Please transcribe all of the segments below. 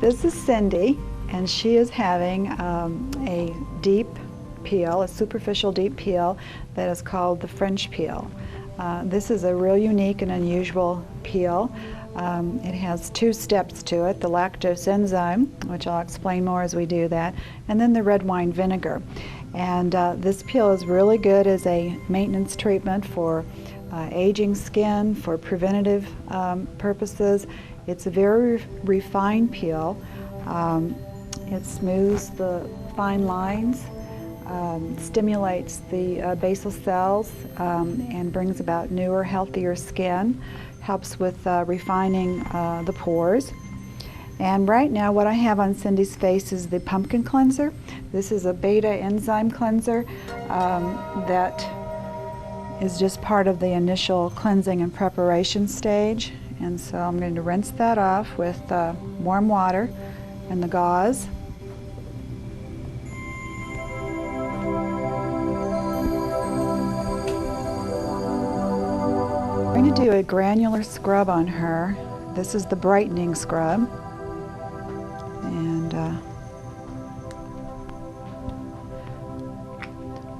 This is Cindy, and she is having a deep peel, a superficial deep peel that is called the French peel. This is a real unique and unusual peel. It has two steps to it, the lactose enzyme, which I'll explain more as we do that, and then the red wine vinegar. And this peel is really good as a maintenance treatment for aging skin, for preventative purposes. It's a very refined peel. It smooths the fine lines, stimulates the basal cells, and brings about newer, healthier skin, helps with refining the pores. And right now what I have on Cindy's face is the pumpkin cleanser. This is a beta enzyme cleanser that is just part of the initial cleansing and preparation stage. And so I'm going to rinse that off with warm water and the gauze. I'm going to do a granular scrub on her. This is the brightening scrub. And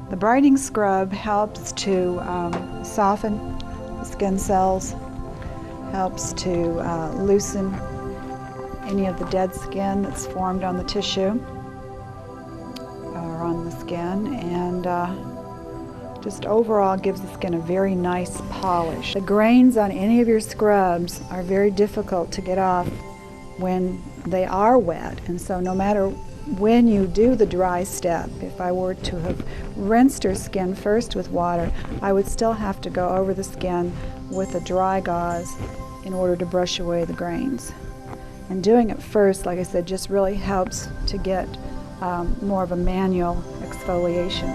the brightening scrub helps to soften the skin cells, helps to loosen any of the dead skin that's formed on the tissue or on the skin, and just overall gives the skin a very nice polish. The grains on any of your scrubs are very difficult to get off when they are wet, and so no matter when you do the dry step, if I were to have rinsed her skin first with water, I would still have to go over the skin with a dry gauze in order to brush away the grains. And doing it first, like I said, just really helps to get more of a manual exfoliation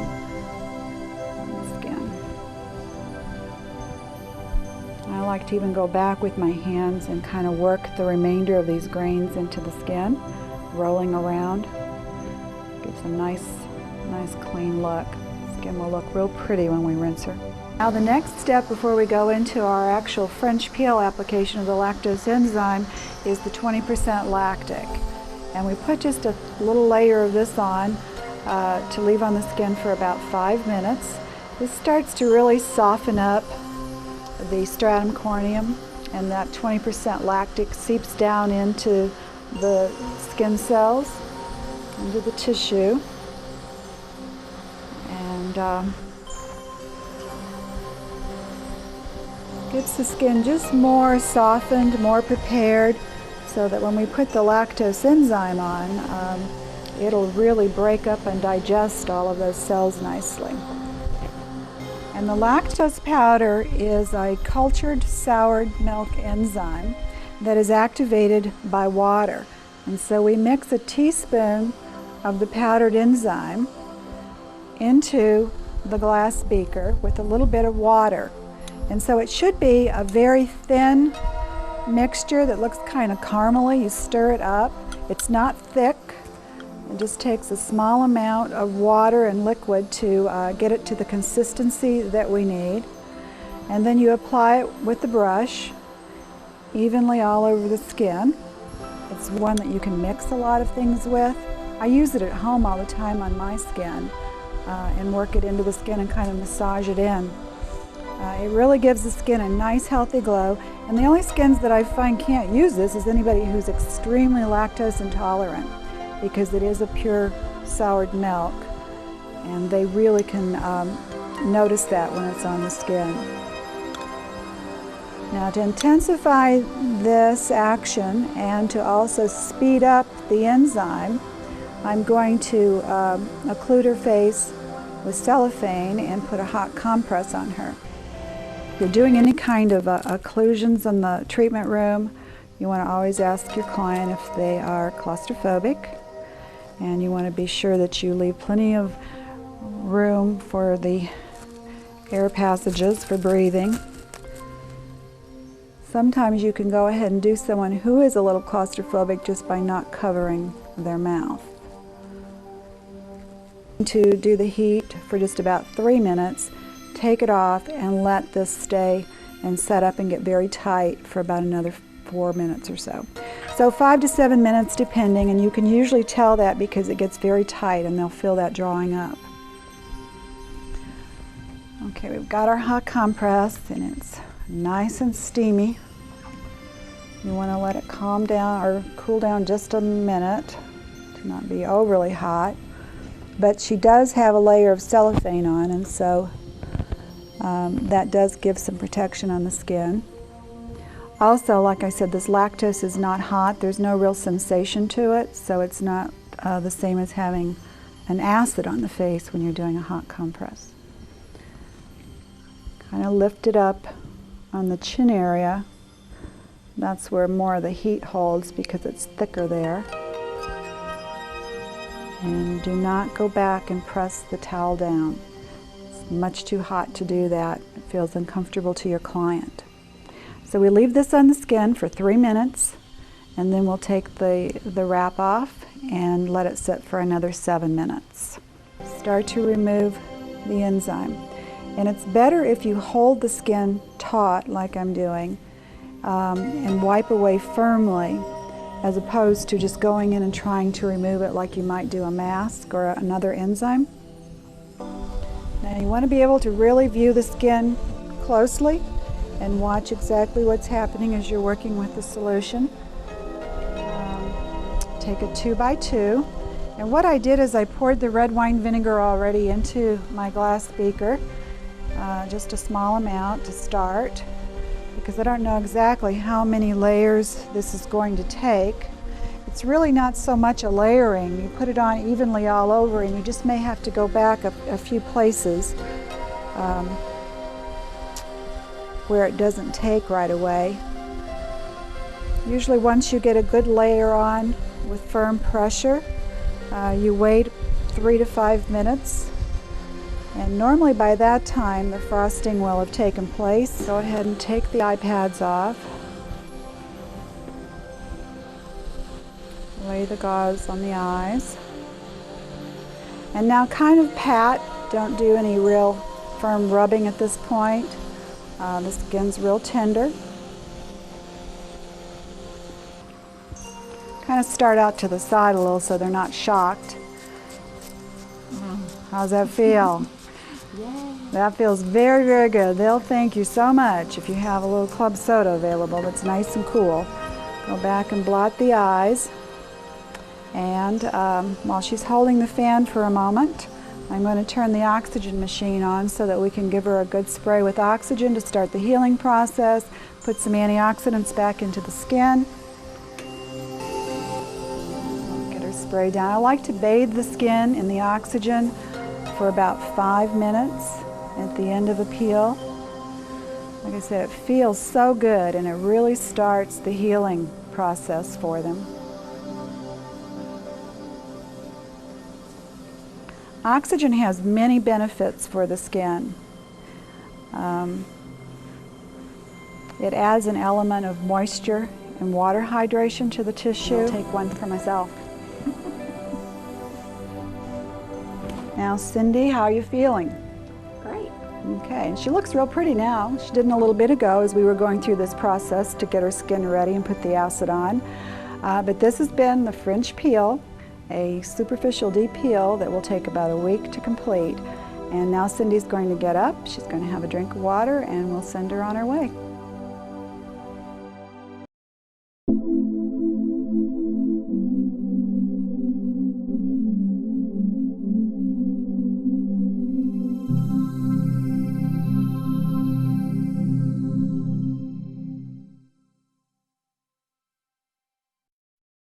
on the skin. I like to even go back with my hands and kind of work the remainder of these grains into the skin, rolling around. Gives a nice clean look. Skin will look real pretty when we rinse her. Now the next step before we go into our actual French peel application of the lactose enzyme is the 20% lactic. And we put just a little layer of this on to leave on the skin for about 5 minutes. This starts to really soften up the stratum corneum, and that 20% lactic seeps down into the skin cells, into the tissue, and gets the skin just more softened, more prepared, so that when we put the lactose enzyme on, it'll really break up and digest all of those cells nicely. And the lactose powder is a cultured soured milk enzyme that is activated by water. And so we mix a teaspoon of the powdered enzyme into the glass beaker with a little bit of water. And so it should be a very thin mixture that looks kind of caramely. You stir it up. It's not thick. It just takes a small amount of water and liquid to get it to the consistency that we need. And then you apply it with the brush evenly all over the skin. It's one that you can mix a lot of things with. I use it at home all the time on my skin and work it into the skin and kind of massage it in. It really gives the skin a nice healthy glow, and the only skins that I find can't use this is anybody who's extremely lactose intolerant, because it is a pure soured milk, and they really can notice that when it's on the skin. Now, to intensify this action and to also speed up the enzyme, I'm going to occlude her face with cellophane and put a hot compress on her. If you're doing any kind of occlusions in the treatment room, you want to always ask your client if they are claustrophobic, and you want to be sure that you leave plenty of room for the air passages for breathing. Sometimes you can go ahead and do someone who is a little claustrophobic just by not covering their mouth. To do the heat for just about 3 minutes, take it off and let this stay and set up and get very tight for about another 4 minutes or so. So 5 to 7 minutes depending, and you can usually tell that because it gets very tight and they'll feel that drawing up. Okay, we've got our hot compress and it's nice and steamy. You want to let it calm down or cool down just a minute to not be overly hot. But she does have a layer of cellophane on, and so that does give some protection on the skin. Also, like I said, this lactose is not hot. There's no real sensation to it, so it's not the same as having an acid on the face when you're doing a hot compress. Kind of lift it up on the chin area. That's where more of the heat holds because it's thicker there. And do not go back and press the towel down. It's much too hot to do that. It feels uncomfortable to your client. So we leave this on the skin for 3 minutes, and then we'll take the wrap off and let it sit for another 7 minutes. Start to remove the enzyme. And it's better if you hold the skin taut, like I'm doing, and wipe away firmly, as opposed to just going in and trying to remove it like you might do a mask or another enzyme. Now you want to be able to really view the skin closely and watch exactly what's happening as you're working with the solution. Take a 2x2, and what I did is I poured the red wine vinegar already into my glass beaker, just a small amount to start, because I don't know exactly how many layers this is going to take. It's really not so much a layering. You put it on evenly all over, and you just may have to go back a few places where it doesn't take right away. Usually once you get a good layer on with firm pressure, you wait 3 to 5 minutes. And normally by that time the frosting will have taken place. Go ahead and take the eye pads off. Lay the gauze on the eyes. And now kind of pat, don't do any real firm rubbing at this point. The skin's real tender. Kind of start out to the side a little so they're not shocked. How's that feel? Yay. That feels very, very good. They'll thank you so much if you have a little club soda available that's nice and cool. Go back and blot the eyes. And while she's holding the fan for a moment, I'm going to turn the oxygen machine on so that we can give her a good spray with oxygen to start the healing process, put some antioxidants back into the skin. Get her sprayed down. I like to bathe the skin in the oxygen for about 5 minutes at the end of a peel. Like I said, it feels so good, and it really starts the healing process for them. Oxygen has many benefits for the skin. It adds an element of moisture and water hydration to the tissue. I'll take one for myself. Now, Cindy, how are you feeling? Great. Okay, and she looks real pretty now. She didn't a little bit ago as we were going through this process to get her skin ready and put the acid on. But this has been the French peel, a superficial deep peel that will take about a week to complete. And now Cindy's going to get up, she's going to have a drink of water, and we'll send her on her way.